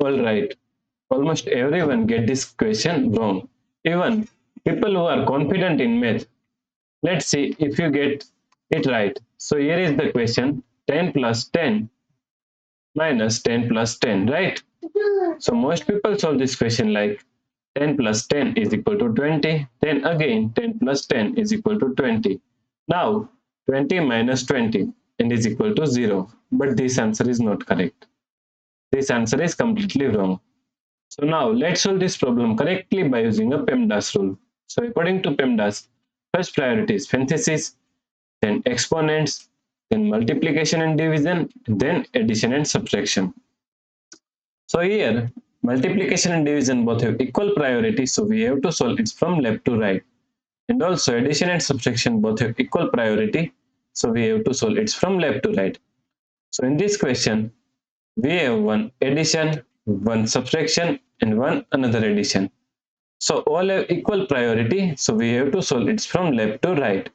Alright, almost everyone get this question wrong. Even people who are confident in math. Let's see if you get it right. So here is the question: 10 plus 10 minus 10 plus 10, right? So most people solve this question like 10 plus 10 is equal to 20. Then again 10 plus 10 is equal to 20. Now 20 minus 20 and is equal to 0. But this answer is not correct. This answer is completely wrong. So now let's solve this problem correctly by using a PEMDAS rule. So according to PEMDAS, first priority is parentheses, then exponents, then multiplication and division, then addition and subtraction. So here multiplication and division both have equal priority, so we have to solve it from left to right. And also addition and subtraction both have equal priority, so we have to solve it from left to right. So in this question, we have one addition, one subtraction, and one another addition. So all have equal priority, so we have to solve it from left to right.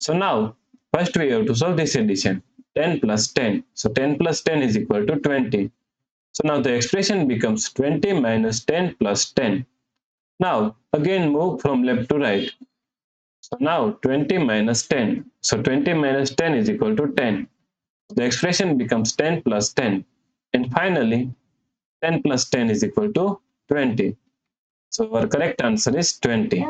So now, first we have to solve this addition. 10 plus 10. So 10 plus 10 is equal to 20. So now the expression becomes 20 minus 10 plus 10. Now, again move from left to right. So now 20 minus 10. So 20 minus 10 is equal to 10. The expression becomes 10 plus 10. And finally, 10 plus 10 is equal to 20. So our correct answer is 20.